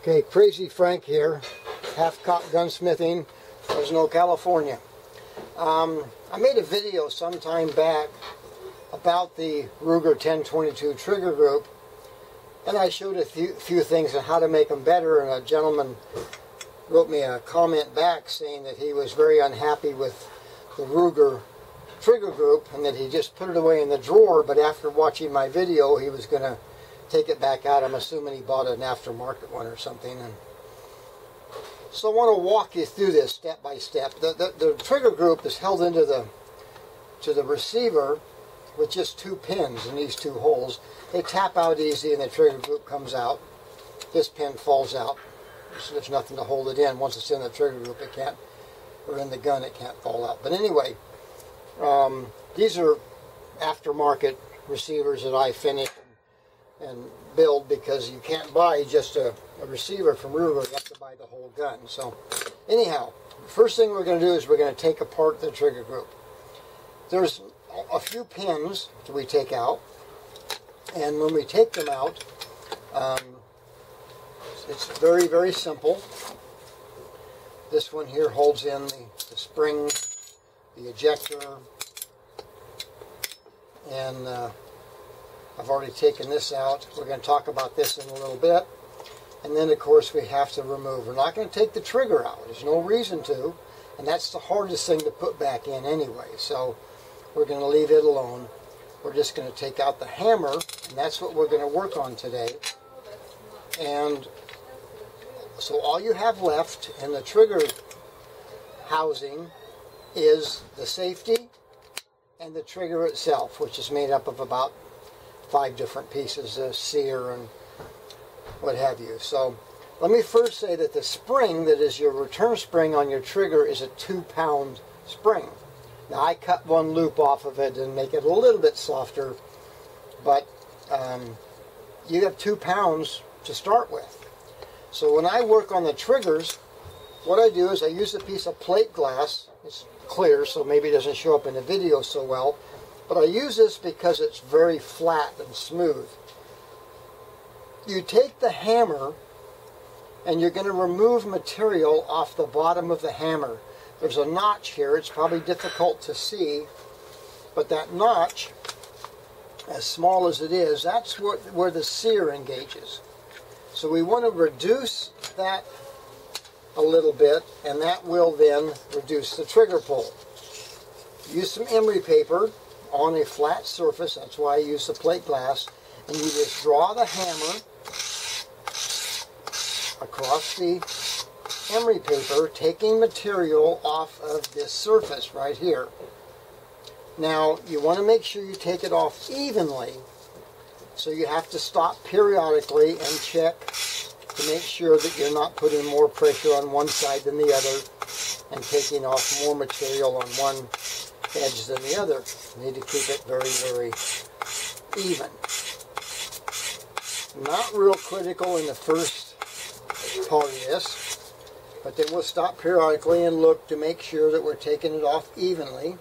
Okay, Crazy Frank here, Half-Cock Gunsmithing, Fresno, California. I made a video some time back about the Ruger 1022 trigger group, and I showed a few things on how to make them better, and a gentleman wrote me a comment back saying that he was very unhappy with the Ruger trigger group and that he just put it away in the drawer, but after watching my video he was going to take it back out. I'm assuming he bought an aftermarket one or something. And so I want to walk you through this step by step. The trigger group is held into the receiver with just two pins in these two holes. They tap out easy and the trigger group comes out. This pin falls out, so there's nothing to hold it in. Once it's in the trigger group, it can't, or in the gun, it can't fall out. But anyway, these are aftermarket receivers that I finish and build, because you can't buy just a receiver from Ruger. You have to buy the whole gun. So anyhow, the first thing we're going to do is we're going to take apart the trigger group. There's a few pins that we take out, and when we take them out, it's very, very simple. This one here holds in the spring, the ejector, and I've already taken this out. We're going to talk about this in a little bit. And then, of course, we have to remove. We're not going to take the trigger out. There's no reason to. And that's the hardest thing to put back in anyway. So we're going to leave it alone. We're just going to take out the hammer, and that's what we're going to work on today. And so all you have left in the trigger housing is the safety and the trigger itself, which is made up of about 5 different pieces, a sear and what have you. So let me first say that the spring that is your return spring on your trigger is a 2-pound spring. Now I cut one loop off of it and make it a little bit softer, but you have 2 pounds to start with. So when I work on the triggers, what I do is I use a piece of plate glass. It's clear, so maybe it doesn't show up in the video so well, but I use this because it's very flat and smooth. You take the hammer and you're going to remove material off the bottom of the hammer. There's a notch here. It's probably difficult to see, but that notch, as small as it is, that's where the sear engages. So we want to reduce that a little bit, and that will then reduce the trigger pull. Use some emery paper on a flat surface. That's why I use the plate glass. And you just draw the hammer across the emery paper, taking material off of this surface right here. Now, you want to make sure you take it off evenly, so you have to stop periodically and check to make sure that you're not putting more pressure on one side than the other and taking off more material on one edge than the other. You need to keep it very, very even. Not real critical in the first part of this, but then we'll stop periodically and look to make sure that we're taking it off evenly.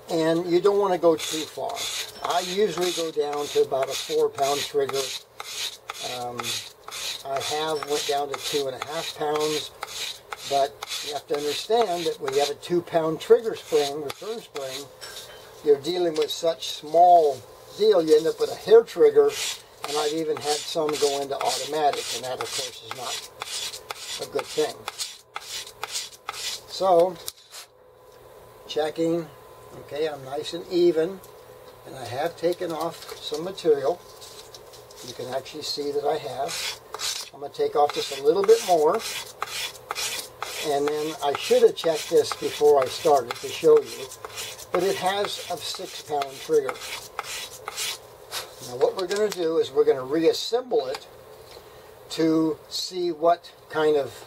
And you don't want to go too far. I usually go down to about a 4-pound trigger. I have went down to 2.5 pounds, but you have to understand that when you have a 2-pound trigger spring, return spring, you're dealing with such small deal, you end up with a hair trigger, and I've even had some go into automatic, and that of course is not a good thing. So, checking, okay, I'm nice and even, and I have taken off some material. You can actually see that I have. I'm going to take off just a little bit more. And then I should have checked this before I started to show you. But it has a 6-pound trigger. Now what we're going to do is we're going to reassemble it to see what kind of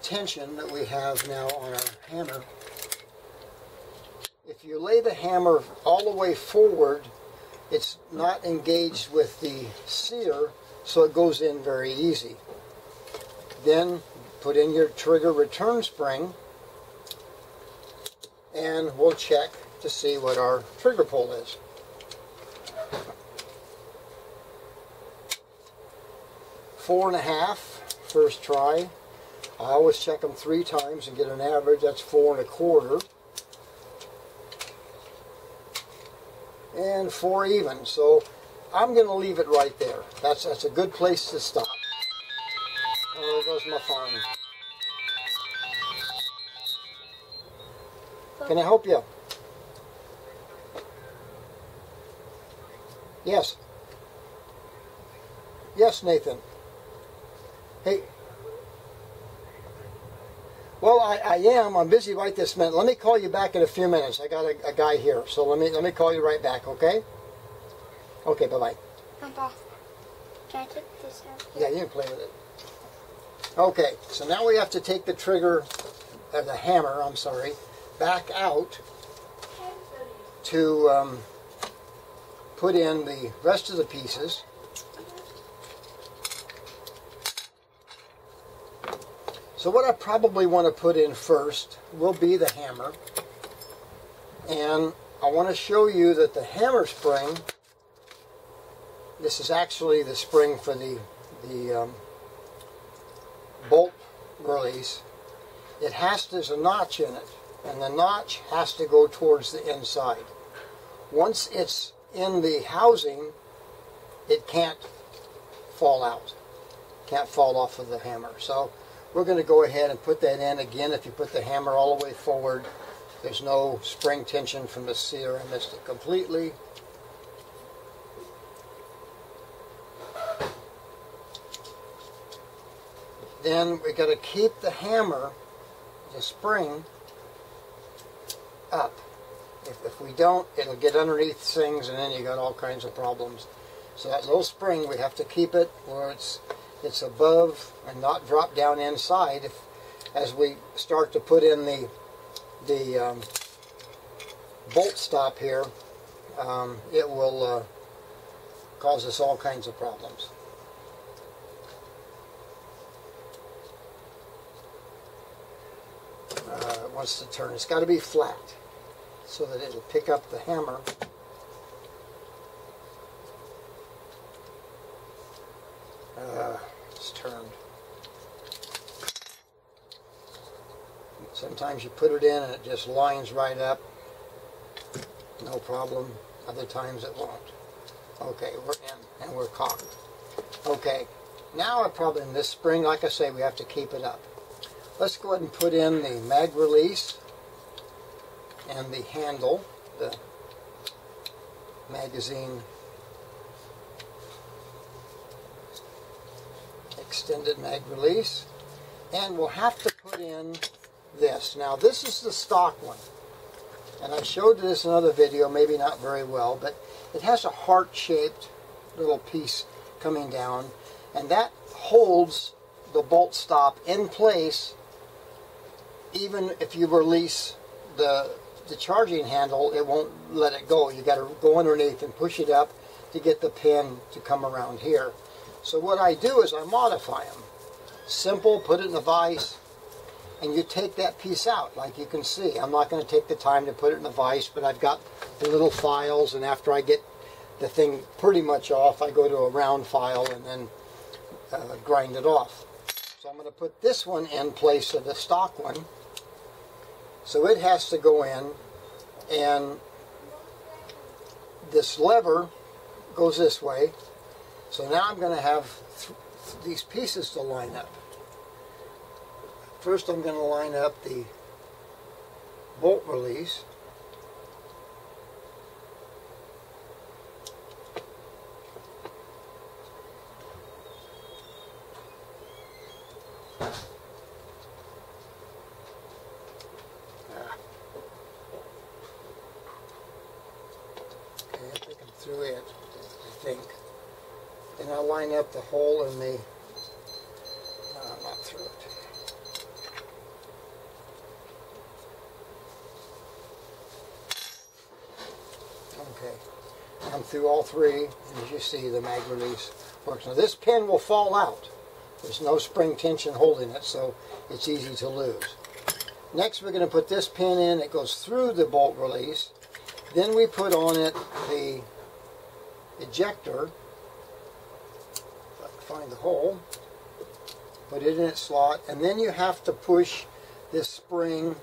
tension that we have now on our hammer. If you lay the hammer all the way forward, it's not engaged with the sear, so it goes in very easy. Then put in your trigger return spring, and we'll check to see what our trigger pull is. 4.5 first try. I always check them 3 times and get an average. That's 4.25. And 4 even. So I'm going to leave it right there. That's a good place to stop. Oh, there goes my farm. Can I help you? Yes. Yes, Nathan. Hey. Well, I am. I'm busy right this minute. Let me call you back in a few minutes. I got a guy here, so let me call you right back. Okay? Okay. Bye-bye. Papa, can I take this out? Yeah, you can play with it. Okay. So now we have to take the trigger, the hammer. I'm sorry, back out to put in the rest of the pieces. So what I probably want to put in first will be the hammer. And I want to show you that the hammer spring, this is actually the spring for the bolt release. There's a notch in it, and the notch has to go towards the inside. Once it's in the housing, it can't fall out, can't fall off of the hammer. So we're going to go ahead and put that in. Again, if you put the hammer all the way forward, there's no spring tension from the sear. I missed it completely. Then we got to keep the hammer, the spring, up. If we don't, it'll get underneath things, and then you got all kinds of problems. So that little spring, we have to keep it where it's above and not drop down inside. As we start to put in the bolt stop here, it will cause us all kinds of problems. It wants to turn. It's got to be flat so that it'll pick up the hammer. It's turned. Sometimes you put it in and it just lines right up. No problem. Other times it won't. Okay, we're in and we're cocked. Okay, now in this spring, like I say, we have to keep it up. Let's go ahead and put in the mag release and the handle, the magazine extended mag release, and we'll have to put in this. Now this is the stock one, and I showed this in another video, maybe not very well, but it has a heart-shaped little piece coming down, and that holds the bolt stop in place. Even if you release the charging handle, it won't let it go. You got to go underneath and push it up to get the pin to come around here. So what I do is I modify them. Simple, put it in a vise, and you take that piece out, like you can see. I'm not going to take the time to put it in a vise, but I've got the little files, and after I get the thing pretty much off, I go to a round file and then grind it off. So I'm going to put this one in place of the stock one. So it has to go in, and this lever goes this way. So now I'm going to have these pieces to line up. First I'm going to line up the bolt release. Through it, I think. And I'll line up the hole in the, no, not through it. Okay, I'm through all three, and as you see, the mag release works. Now this pin will fall out. There's no spring tension holding it, so it's easy to lose. Next we're going to put this pin in. It goes through the bolt release. Then we put on it the ejector. If I can find the hole, put it in its slot, and then you have to push this spring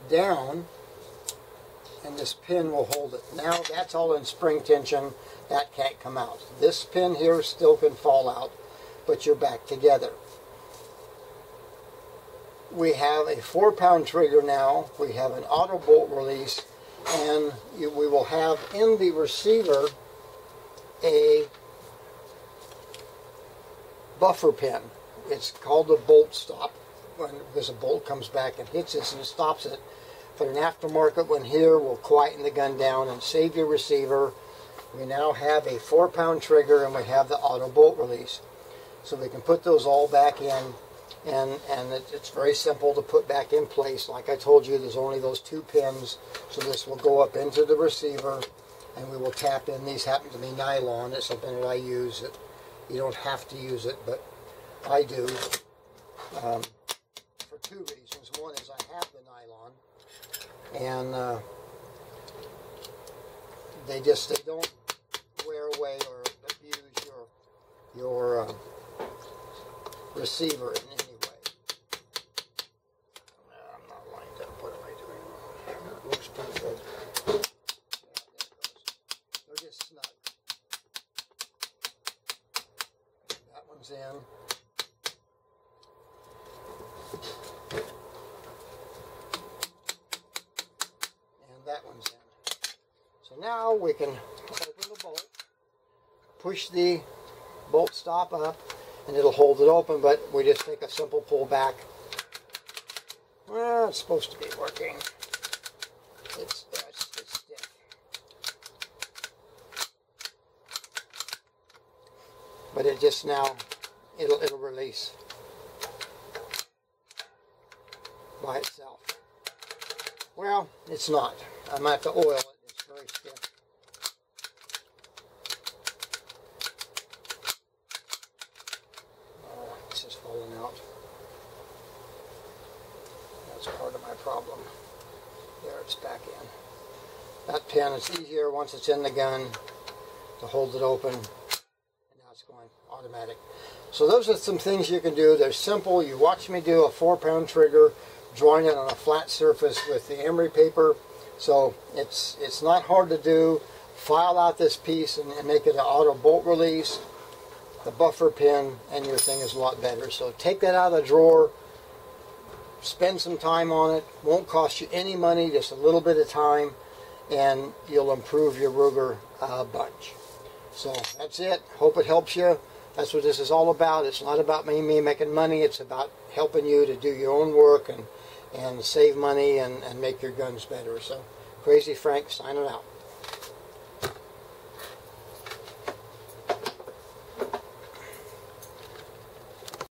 down, and this pin will hold it. Now that's all in spring tension. That can't come out. This pin here still can fall out, but you're back together. We have a 4-pound trigger now. We have an auto bolt release, and we will have in the receiver a buffer pin. It's called a bolt stop, because a bolt comes back and hits this and stops it. But an aftermarket one here will quieten the gun down and save your receiver. We now have a 4-pound trigger, and we have the auto bolt release. So we can put those all back in, and it's very simple to put back in place. Like I told you, there's only those 2 pins, so this will go up into the receiver, and we will tap in. These happen to be nylon. It's something that I use. You don't have to use it, but I do, for 2 reasons. One is I have the nylon, and they don't wear away or abuse your receiver in any way. I'm not lined up. What am I doing? It looks pretty good. Yeah, there it goes. They're just snug. That one's in. And that one's in. So now we can open the bolt, push the bolt stop up, and it'll hold it open, but we just take a simple pull back. Well, it's supposed to be working. It's stiff. But it just now, it'll release by itself. Well, it's not. I'm going to have to oil it. It's very stiff. Oh, it's just falling out. That's part of my problem. There, it's back in. That pin is easier once it's in the gun to hold it open. And now it's going automatic. So those are some things you can do. They're simple. You watch me do a 4-pound trigger, drawing it on a flat surface with the emery paper. So it's not hard to do. File out this piece and make it an auto bolt release, the buffer pin, and your thing is a lot better. So take that out of the drawer, spend some time on it. Won't cost you any money, just a little bit of time, and you'll improve your Ruger a bunch. So that's it. Hope it helps you. That's what this is all about. It's not about me making money. It's about helping you to do your own work and save money and make your guns better. So, Crazy Frank signing out.